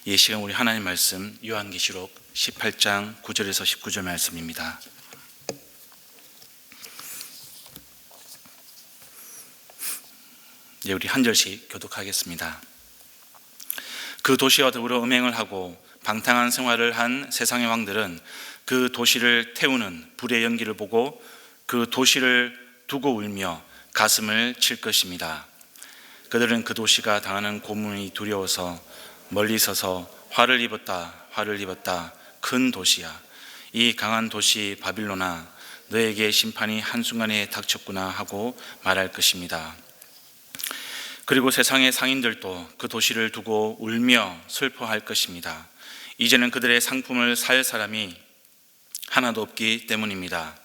이 시간 우리 하나님 말씀 요한계시록 18장 9절에서 19절 말씀입니다. 우리 한 절씩 교독하겠습니다. 그 도시와 더불어 음행을 하고 방탕한 생활을 한 세상의 왕들은 그 도시를 태우는 불의 연기를 보고 그 도시를 두고 울며 가슴을 칠 것입니다. 그들은 그 도시가 당하는 고문이 두려워서 멀리 서서 화를 입었다. 큰 도시야, 이 강한 도시 바빌론아, 너에게 심판이 한순간에 닥쳤구나 하고 말할 것입니다. 그리고 세상의 상인들도 그 도시를 두고 울며 슬퍼할 것입니다. 이제는 그들의 상품을 살 사람이 하나도 없기 때문입니다.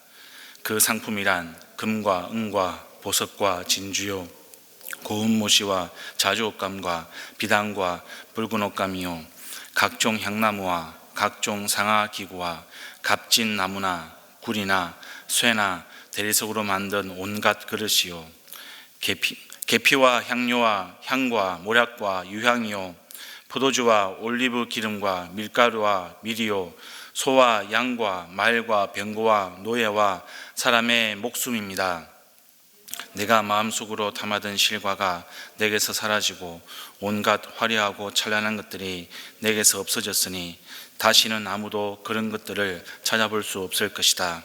그 상품이란 금과 은과 보석과 진주요, 고운 모시와 자주옷감과 비단과 붉은 옷감이요, 각종 향나무와 각종 상아기구와 값진 나무나 굴이나 쇠나 대리석으로 만든 온갖 그릇이요, 계피와 향료와 향과 모략과 유향이요, 포도주와 올리브 기름과 밀가루와 밀이요, 소와 양과 말과 병거와 노예와 사람의 목숨입니다. 내가 마음속으로 담아둔 실과가 내게서 사라지고 온갖 화려하고 찬란한 것들이 내게서 없어졌으니 다시는 아무도 그런 것들을 찾아볼 수 없을 것이다.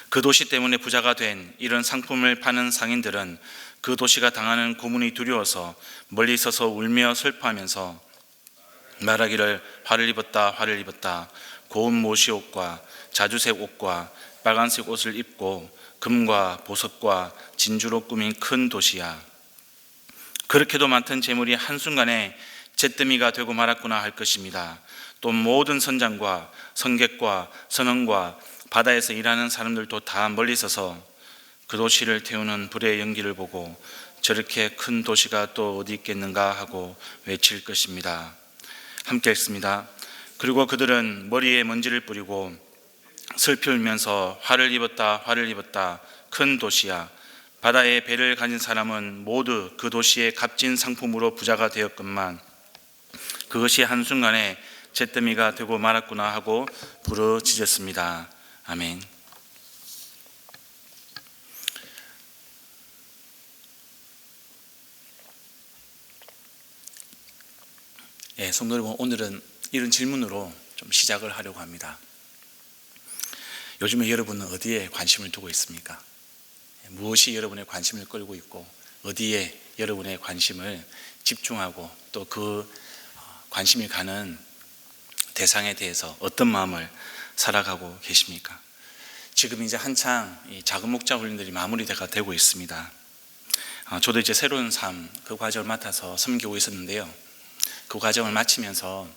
그 도시 때문에 부자가 된 이런 상품을 파는 상인들은 그 도시가 당하는 고문이 두려워서 멀리 서서 울며 슬퍼하면서 말하기를 화를 입었다. 고운 모시옷과 자주색 옷과 빨간색 옷을 입고 금과 보석과 진주로 꾸민 큰 도시야, 그렇게도 많던 재물이 한순간에 잿더미가 되고 말았구나 할 것입니다. 또 모든 선장과 선객과 선원과 바다에서 일하는 사람들도 다 멀리 서서 그 도시를 태우는 불의 연기를 보고 저렇게 큰 도시가 또 어디 있겠는가 하고 외칠 것입니다. 함께 읽습니다. 그리고 그들은 머리에 먼지를 뿌리고 슬피 울면서 화를 입었다. 큰 도시야, 바다에 배를 가진 사람은 모두 그 도시의 값진 상품으로 부자가 되었건만 그것이 한순간에 잿더미가 되고 말았구나 하고 부르짖었습니다. 아멘. 성도 여러분, 오늘은 이런 질문으로 좀 시작을 하려고 합니다. 요즘에 여러분은 어디에 관심을 두고 있습니까? 무엇이 여러분의 관심을 끌고 있고 어디에 여러분의 관심을 집중하고 또 그 관심이 가는 대상에 대해서 어떤 마음을 살아가고 계십니까? 지금 이제 한창 작은 목자 훈련들이 마무리가 되고 있습니다. 저도 이제 새로운 삶 그 과정을 맡아서 섬기고 있었는데요. 그 과정을 마치면서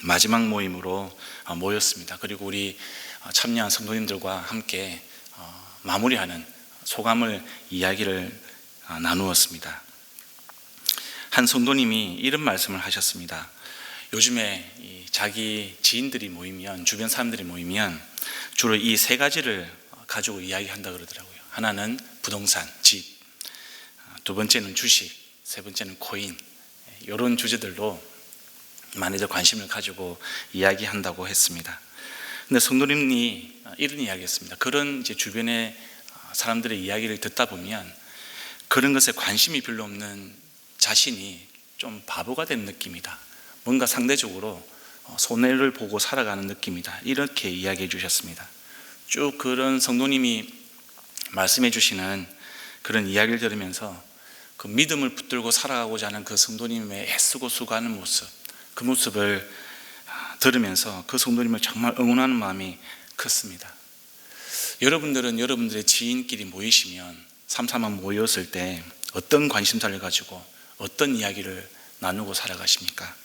마지막 모임으로 모였습니다. 그리고 우리 참여한 성도님들과 함께 마무리하는 소감을 이야기를 나누었습니다. 한 성도님이 이런 말씀을 하셨습니다. 요즘에 자기 지인들이 모이면, 주변 사람들이 모이면 주로 이 세 가지를 가지고 이야기한다 그러더라고요. 하나는 부동산, 집, 두 번째는 주식, 세 번째는 코인, 이런 주제들로 많이들 관심을 가지고 이야기한다고 했습니다. 근데 성도님이 이런 이야기했습니다. 그런 이제 주변의 사람들의 이야기를 듣다 보면 그런 것에 관심이 별로 없는 자신이 좀 바보가 된 느낌이다. 뭔가 상대적으로 손해를 보고 살아가는 느낌이다. 이렇게 이야기해 주셨습니다. 쭉 그런 성도님이 말씀해 주시는 그런 이야기를 들으면서 그 믿음을 붙들고 살아가고자 하는 그 성도님의 애쓰고 수고하는 모습, 그 모습을 들으면서 그 성도님을 정말 응원하는 마음이 컸습니다. 여러분들은 여러분들의 지인끼리 모이시면, 삼삼한 모였을 때 어떤 관심사를 가지고 어떤 이야기를 나누고 살아가십니까?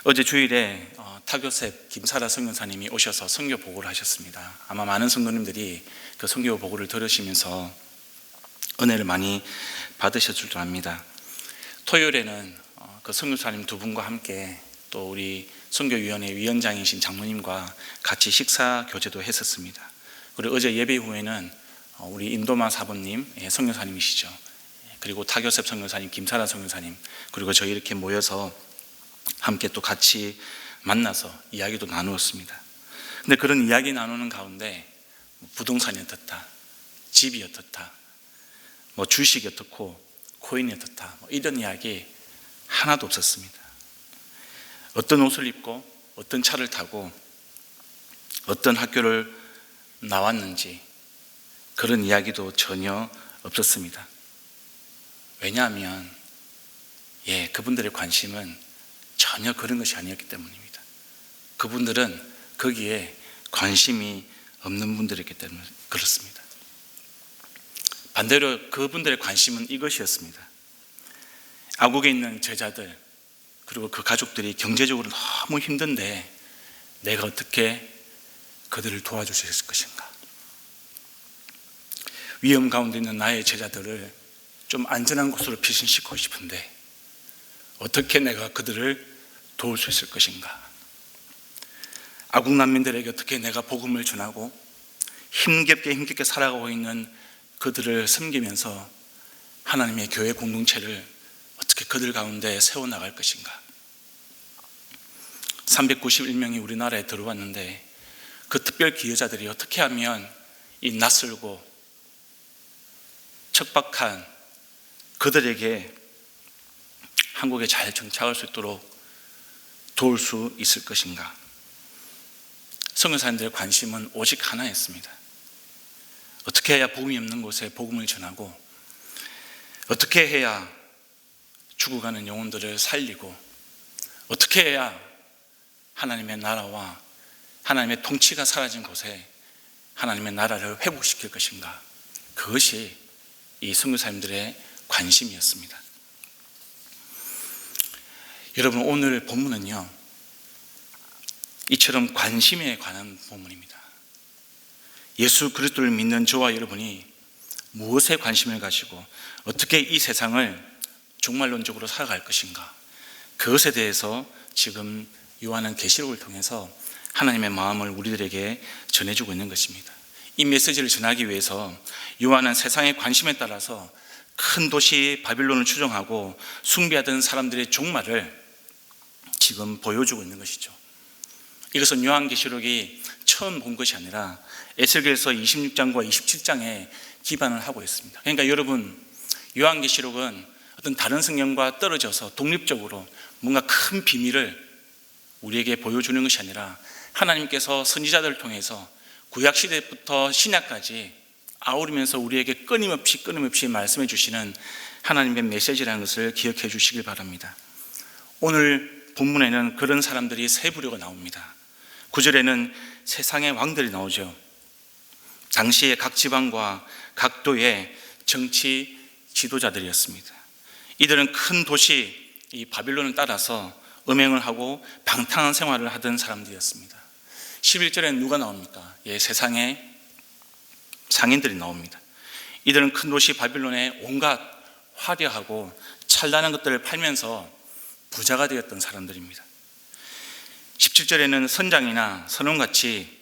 어제 주일에 타교셉 김사라 선교사님이 오셔서 선교 보고를 하셨습니다. 아마 많은 성도님들이 그 선교 보고를 들으시면서 은혜를 많이 받으셨을 줄 압니다. 토요일에는 그 선교사님 두 분과 함께 또 우리 선교위원회 위원장이신 장로님과 같이 식사 교제도 했었습니다. 그리고 어제 예배 후에는 우리 인도마 사부님 선교사님이시죠. 그리고 타교셉 선교사님, 김사라 선교사님, 그리고 저희 이렇게 모여서 함께 또 같이 만나서 이야기도 나누었습니다. 근데 그런 이야기 나누는 가운데 부동산이 어떻다, 집이 어떻다, 주식이 어떻고 코인이 어떻다, 이런 이야기 하나도 없었습니다. 어떤 옷을 입고 어떤 차를 타고 어떤 학교를 나왔는지 그런 이야기도 전혀 없었습니다. 왜냐하면 그분들의 관심은 전혀 그런 것이 아니었기 때문입니다. 그분들은 거기에 관심이 없는 분들이기 때문에 그렇습니다. 반대로 그분들의 관심은 이것이었습니다. 아국에 있는 제자들 그리고 그 가족들이 경제적으로 너무 힘든데 내가 어떻게 그들을 도와줄 수 있을 것인가. 위험 가운데 있는 나의 제자들을 좀 안전한 곳으로 피신시키고 싶은데 어떻게 내가 그들을 도울 수 있을 것인가. 아국 난민들에게 어떻게 내가 복음을 전하고 힘겹게 살아가고 있는 그들을 섬기면서 하나님의 교회 공동체를 어떻게 그들 가운데 세워나갈 것인가. 391명이 우리나라에 들어왔는데 그 특별 기여자들이 어떻게 하면 이 낯설고 척박한 그들에게 한국에 잘 정착할 수 있도록 도울 수 있을 것인가. 선교사님들의 관심은 오직 하나였습니다. 어떻게 해야 복음이 없는 곳에 복음을 전하고 어떻게 해야 죽어가는 영혼들을 살리고 어떻게 해야 하나님의 나라와 하나님의 통치가 사라진 곳에 하나님의 나라를 회복시킬 것인가. 그것이 이 선교사님들의 관심이었습니다. 여러분, 오늘 본문은요 이처럼 관심에 관한 본문입니다. 예수 그리스도를 믿는 저와 여러분이 무엇에 관심을 가지고 어떻게 이 세상을 종말론적으로 살아갈 것인가, 그것에 대해서 지금 요한은 계시록을 통해서 하나님의 마음을 우리들에게 전해주고 있는 것입니다. 이 메시지를 전하기 위해서 요한은 세상의 관심에 따라서 큰 도시 바빌론을 추종하고 숭배하던 사람들의 종말을 지금 보여주고 있는 것이죠. 이것은 요한계시록이 처음 본 것이 아니라 에스겔서 26장과 27장에 기반을 하고 있습니다. 그러니까 여러분, 요한계시록은 어떤 다른 성경과 떨어져서 독립적으로 뭔가 큰 비밀을 우리에게 보여주는 것이 아니라 하나님께서 선지자들을 통해서 구약시대부터 신약까지 아우르면서 우리에게 끊임없이 말씀해 주시는 하나님의 메시지라는 것을 기억해 주시길 바랍니다. 오늘 본문에는 그런 사람들이 세 부류가 나옵니다. 9절에는 세상의 왕들이 나오죠. 당시의 각 지방과 각 도의 정치 지도자들이었습니다. 이들은 큰 도시 이 바빌론을 따라서 음행을 하고 방탕한 생활을 하던 사람들이었습니다. 11절에는 누가 나옵니까? 세상의 상인들이 나옵니다. 이들은 큰 도시 바빌론에 온갖 화려하고 찬란한 것들을 팔면서 부자가 되었던 사람들입니다. 17절에는 선장이나 선원같이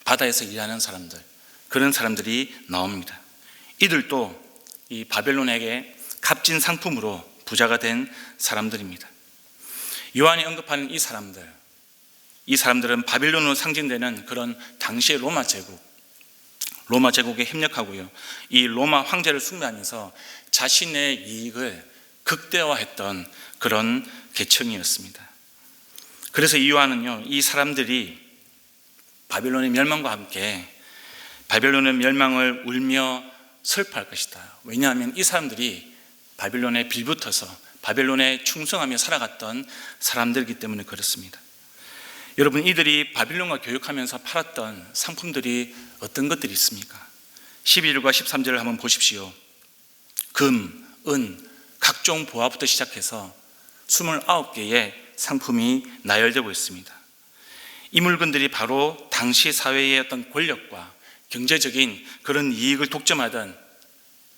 바다에서 일하는 사람들, 그런 사람들이 나옵니다. 이들도 이 바벨론에게 값진 상품으로 부자가 된 사람들입니다. 요한이 언급하는 이 사람들은 바빌론으로 상징되는 그런 당시의 로마 제국에 협력하고요, 이 로마 황제를 숭배하면서 자신의 이익을 극대화했던 그런 계층이었습니다. 그래서 이 요한은요, 이 사람들이 바빌론의 멸망과 함께 바빌론의 멸망을 울며 슬퍼할 것이다. 왜냐하면 이 사람들이 바빌론에 빌붙어서 바빌론에 충성하며 살아갔던 사람들이기 때문에 그렇습니다. 여러분, 이들이 바빌론과 교역하면서 팔았던 상품들이 어떤 것들이 있습니까? 12절과 13절을 한번 보십시오. 금, 은, 각종 보화부터 시작해서 29개의 상품이 나열되고 있습니다. 이 물건들이 바로 당시 사회의 어떤 권력과 경제적인 그런 이익을 독점하던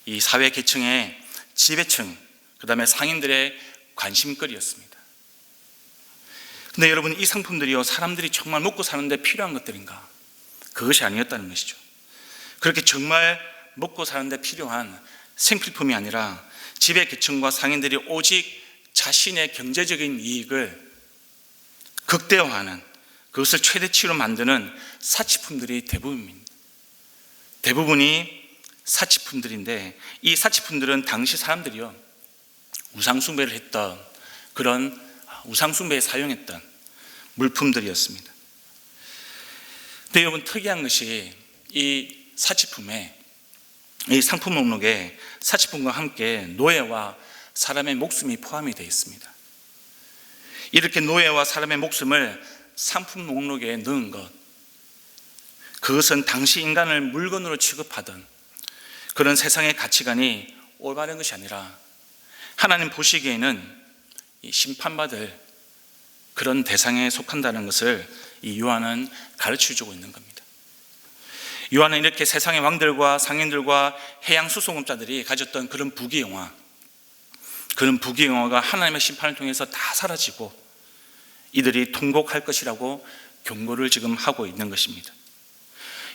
이 사회 계층의 지배층, 그 다음에 상인들의 관심거리였습니다. 근데 여러분, 이 상품들이요, 사람들이 정말 먹고 사는데 필요한 것들인가? 그것이 아니었다는 것이죠. 그렇게 정말 먹고 사는데 필요한 생필품이 아니라 지배계층과 상인들이 오직 자신의 경제적인 이익을 극대화하는, 그것을 최대치로 만드는 사치품들이 대부분입니다. 대부분이 사치품들인데, 이 사치품들은 당시 사람들이요, 우상숭배를 했던, 그런 우상숭배에 사용했던 물품들이었습니다. 근데 여러분, 특이한 것이 이 사치품에, 이 상품 목록에 사치품과 함께 노예와 사람의 목숨이 포함이 되어 있습니다. 이렇게 노예와 사람의 목숨을 상품 목록에 넣은 것, 그것은 당시 인간을 물건으로 취급하던 그런 세상의 가치관이 올바른 것이 아니라 하나님 보시기에는 심판받을 그런 대상에 속한다는 것을 이 요한은 가르쳐주고 있는 겁니다. 요한은 이렇게 세상의 왕들과 상인들과 해양 수송업자들이 가졌던 그런 부귀영화, 그런 부귀영화가 하나님의 심판을 통해서 다 사라지고 이들이 통곡할 것이라고 경고를 지금 하고 있는 것입니다.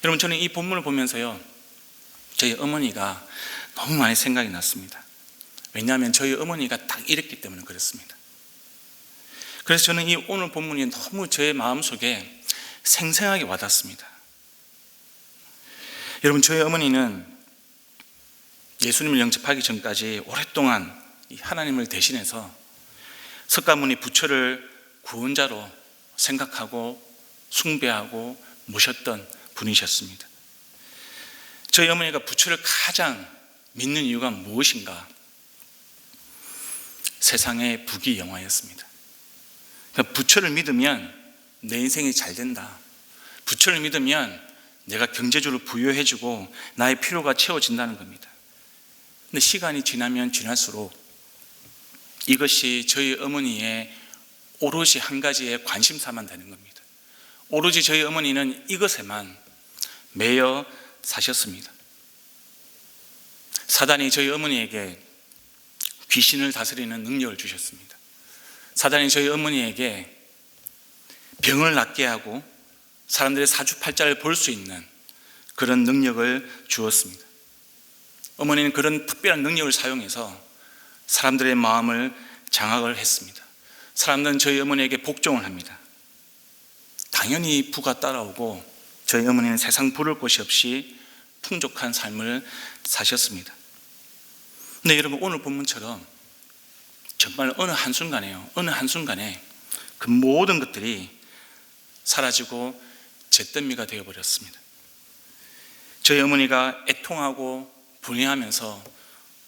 여러분, 저는 이 본문을 보면서요, 저희 어머니가 너무 많이 생각이 났습니다. 왜냐하면 저희 어머니가 딱 이랬기 때문에 그렇습니다. 그래서 저는 이 오늘 본문이 너무 저의 마음속에 생생하게 와닿습니다. 여러분, 저희 어머니는 예수님을 영접하기 전까지 오랫동안 하나님을 대신해서 석가모니 부처를 구원자로 생각하고 숭배하고 모셨던 분이셨습니다. 저희 어머니가 부처를 가장 믿는 이유가 무엇인가? 세상의 부귀영화였습니다. 그러니까 부처를 믿으면 내 인생이 잘 된다. 부처를 믿으면 내가 경제적으로 부유해지고 나의 필요가 채워진다는 겁니다. 근데 시간이 지나면 지날수록 이것이 저희 어머니의 오롯이 한 가지의 관심사만 되는 겁니다. 오로지 저희 어머니는 이것에만 매여 사셨습니다. 사단이 저희 어머니에게 귀신을 다스리는 능력을 주셨습니다. 사단이 저희 어머니에게 병을 낫게 하고 사람들의 사주팔자를 볼 수 있는 그런 능력을 주었습니다. 어머니는 그런 특별한 능력을 사용해서 사람들의 마음을 장악을 했습니다. 사람들은 저희 어머니에게 복종을 합니다. 당연히 부가 따라오고 저희 어머니는 세상 부를 곳이 없이 풍족한 삶을 사셨습니다. 근데 여러분, 오늘 본문처럼 정말 어느 한순간에 그 모든 것들이 사라지고 잿더미가 되어버렸습니다. 저희 어머니가 애통하고 분해하면서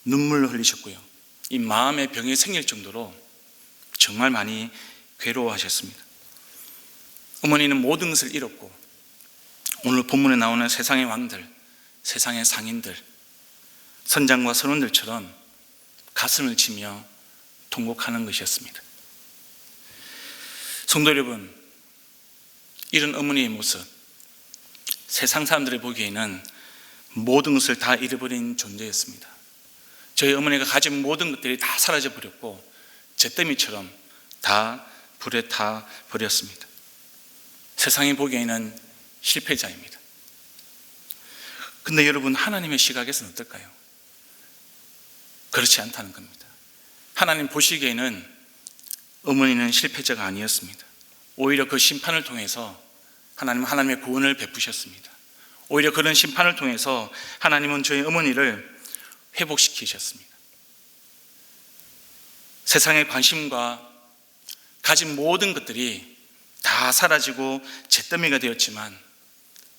눈물을 흘리셨고요, 이 마음의 병이 생길 정도로 정말 많이 괴로워하셨습니다. 어머니는 모든 것을 잃었고 오늘 본문에 나오는 세상의 왕들, 세상의 상인들, 선장과 선원들처럼 가슴을 치며 통곡하는 것이었습니다. 성도 여러분, 이런 어머니의 모습, 세상 사람들이 보기에는 모든 것을 다 잃어버린 존재였습니다. 저희 어머니가 가진 모든 것들이 다 사라져 버렸고 잿더미처럼 다 불에 타 버렸습니다. 세상이 보기에는 실패자입니다. 근데 여러분, 하나님의 시각에서는 어떨까요? 그렇지 않다는 겁니다. 하나님 보시기에는 어머니는 실패자가 아니었습니다. 오히려 그 심판을 통해서 하나님의 구원을 베푸셨습니다. 오히려 그런 심판을 통해서 하나님은 저희 어머니를 회복시키셨습니다. 세상의 관심과 가진 모든 것들이 다 사라지고 잿더미가 되었지만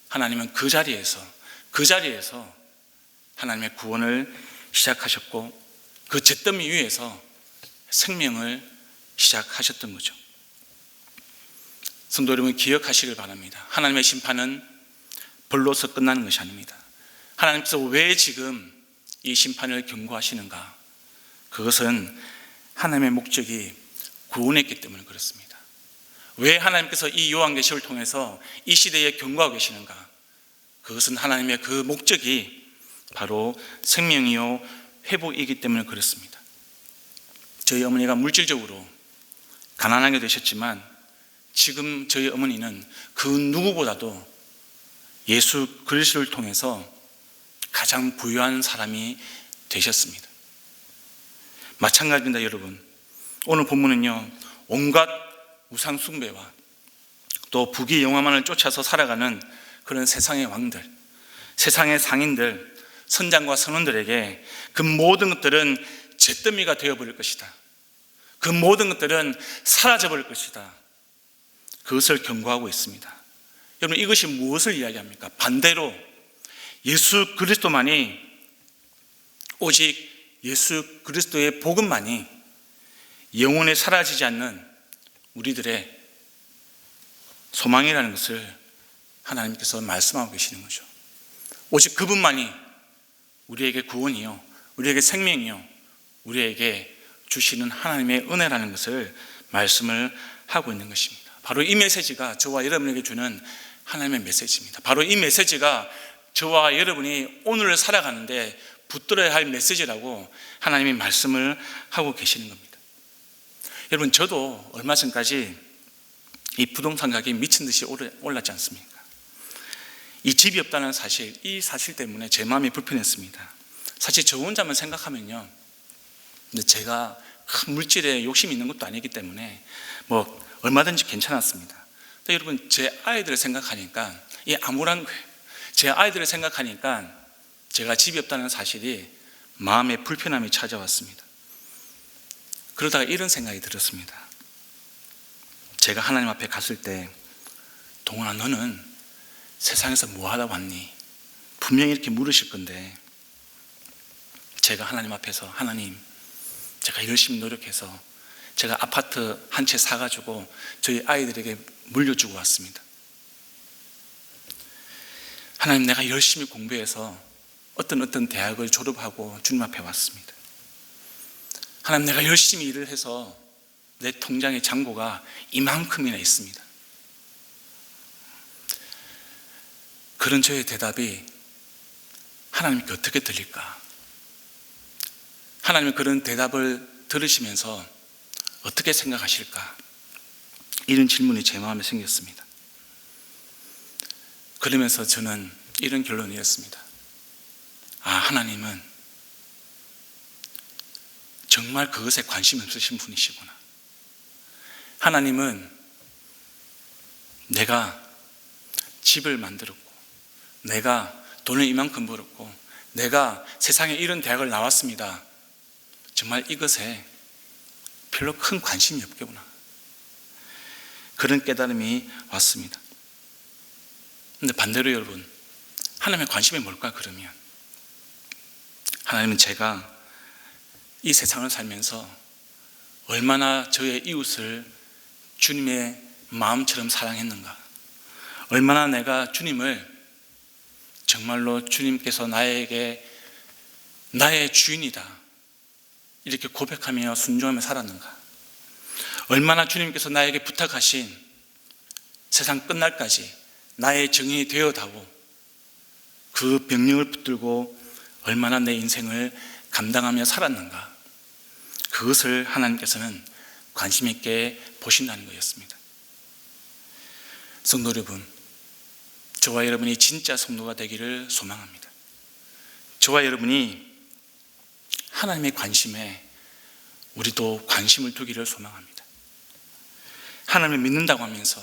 하나님은 그 자리에서 하나님의 구원을 시작하셨고 그 잿더미 위에서 생명을 시작하셨던 거죠. 성도 여러분, 기억하시길 바랍니다. 하나님의 심판은 벌로서 끝나는 것이 아닙니다. 하나님께서 왜 지금 이 심판을 경고하시는가? 그것은 하나님의 목적이 구원했기 때문에 그렇습니다. 왜 하나님께서 이 요한계시를 통해서 이 시대에 경고하고 계시는가? 그것은 하나님의 그 목적이 바로 생명이요 회복이기 때문에 그렇습니다. 저희 어머니가 물질적으로 가난하게 되셨지만 지금 저희 어머니는 그 누구보다도 예수 그리스도를 통해서 가장 부유한 사람이 되셨습니다. 마찬가지입니다. 여러분, 오늘 본문은요, 온갖 우상 숭배와 또 부귀 영화만을 쫓아서 살아가는 그런 세상의 왕들, 세상의 상인들, 선장과 선원들에게 그 모든 것들은 잿더미가 되어버릴 것이다. 그 모든 것들은 사라져버릴 것이다. 그것을 경고하고 있습니다. 여러분, 이것이 무엇을 이야기합니까? 반대로 예수 그리스도만이, 오직 예수 그리스도의 복음만이 영원에 사라지지 않는 우리들의 소망이라는 것을 하나님께서 말씀하고 계시는 거죠. 오직 그분만이 우리에게 구원이요, 우리에게 생명이요, 우리에게 주시는 하나님의 은혜라는 것을 말씀을 하고 있는 것입니다. 바로 이 메시지가 저와 여러분에게 주는 하나님의 메시지입니다. 바로 이 메시지가 저와 여러분이 오늘을 살아가는데 붙들어야 할 메시지라고 하나님이 말씀을 하고 계시는 겁니다. 여러분, 저도 얼마 전까지 이 부동산 가격이 미친 듯이 올랐지 않습니까? 이 집이 없다는 사실, 이 사실 때문에 제 마음이 불편했습니다. 사실 저 혼자만 생각하면요, 근데 제가 큰 물질에 욕심이 있는 것도 아니기 때문에 얼마든지 괜찮았습니다. 근데 여러분, 제 아이들을 생각하니까 이 암울한 거예요. 제 아이들을 생각하니까 제가 집이 없다는 사실이 마음에 불편함이 찾아왔습니다. 그러다가 이런 생각이 들었습니다. 제가 하나님 앞에 갔을 때, 동원아, 너는 세상에서 뭐 하다 왔니? 분명히 이렇게 물으실 건데, 제가 하나님 앞에서, 하나님, 제가 열심히 노력해서 제가 아파트 한 채 사가지고 저희 아이들에게 물려주고 왔습니다. 하나님, 내가 열심히 공부해서 어떤 대학을 졸업하고 주님 앞에 왔습니다. 하나님, 내가 열심히 일을 해서 내 통장의 잔고가 이만큼이나 있습니다. 그런 저의 대답이 하나님께 어떻게 들릴까? 하나님은 그런 대답을 들으시면서 어떻게 생각하실까? 이런 질문이 제 마음에 생겼습니다. 그러면서 저는 이런 결론이었습니다. 하나님은 정말 그것에 관심 없으신 분이시구나. 하나님은 내가 집을 만들었고, 내가 돈을 이만큼 벌었고, 내가 세상에 이런 대학을 나왔습니다. 정말 이것에 별로 큰 관심이 없겠구나. 그런 깨달음이 왔습니다. 그런데 반대로 여러분, 하나님의 관심이 뭘까? 그러면 하나님은 제가 이 세상을 살면서 얼마나 저의 이웃을 주님의 마음처럼 사랑했는가, 얼마나 내가 주님을 정말로 주님께서 나에게 나의 주인이다 이렇게 고백하며 순종하며 살았는가, 얼마나 주님께서 나에게 부탁하신 세상 끝날까지 나의 증인이 되어다오 그 병력을 붙들고 얼마나 내 인생을 감당하며 살았는가, 그것을 하나님께서는 관심 있게 보신다는 거였습니다. 성도 여러분, 저와 여러분이 진짜 성도가 되기를 소망합니다. 저와 여러분이 하나님의 관심에 우리도 관심을 두기를 소망합니다. 하나님을 믿는다고 하면서,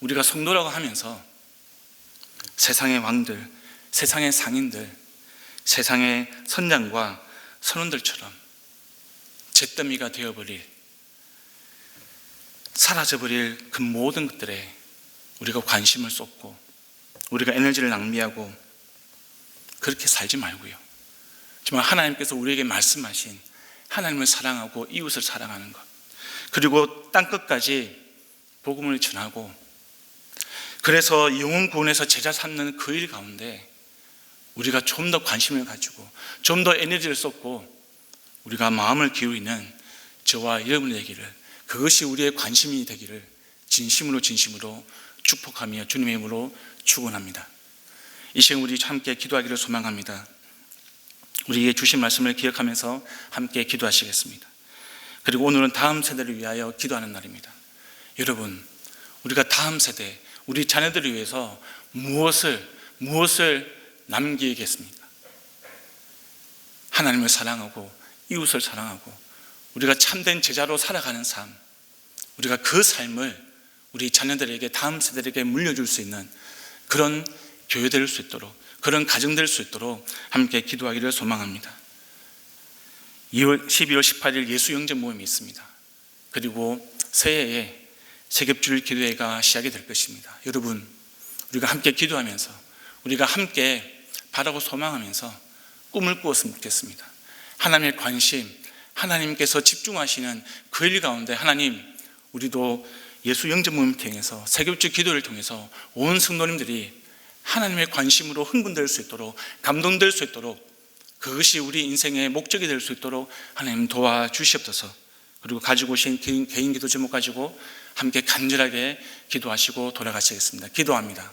우리가 성도라고 하면서 세상의 왕들, 세상의 상인들, 세상의 선장과 선원들처럼 잿더미가 되어버릴, 사라져버릴 그 모든 것들에 우리가 관심을 쏟고 우리가 에너지를 낭비하고 그렇게 살지 말고요, 정말 하나님께서 우리에게 말씀하신 하나님을 사랑하고 이웃을 사랑하는 것, 그리고 땅끝까지 복음을 전하고, 그래서 영혼 구원에서 제자 삼는 그 일 가운데 우리가 좀 더 관심을 가지고 좀 더 에너지를 쏟고 우리가 마음을 기울이는 저와 여러분이 되기를, 그것이 우리의 관심이 되기를 진심으로 축복하며 주님의 이름으로 축원합니다. 이 시간 우리 함께 기도하기를 소망합니다. 우리에게 주신 말씀을 기억하면서 함께 기도하시겠습니다. 그리고 오늘은 다음 세대를 위하여 기도하는 날입니다. 여러분, 우리가 다음 세대, 우리 자녀들을 위해서 무엇을 남기겠습니까? 하나님을 사랑하고 이웃을 사랑하고 우리가 참된 제자로 살아가는 삶, 우리가 그 삶을 우리 자녀들에게, 다음 세대에게 물려줄 수 있는 그런 교회 될 수 있도록, 그런 가정 될 수 있도록 함께 기도하기를 소망합니다. 12월 18일 예수 영접 모임이 있습니다. 그리고 새해에 세겹줄 기도회가 시작이 될 것입니다. 여러분, 우리가 함께 기도하면서, 우리가 함께 바라고 소망하면서 꿈을 꾸었으면 좋겠습니다. 하나님의 관심, 하나님께서 집중하시는 그 일 가운데 하나님, 우리도 예수 영접 모임을 통해서, 세겹줄 기도를 통해서 온 성도님들이 하나님의 관심으로 흥분될 수 있도록, 감동될 수 있도록, 그것이 우리 인생의 목적이 될 수 있도록 하나님 도와주시옵소서. 그리고 가지고 오신 개인 기도 제목 가지고 함께 간절하게 기도하시고 돌아가시겠습니다. 기도합니다.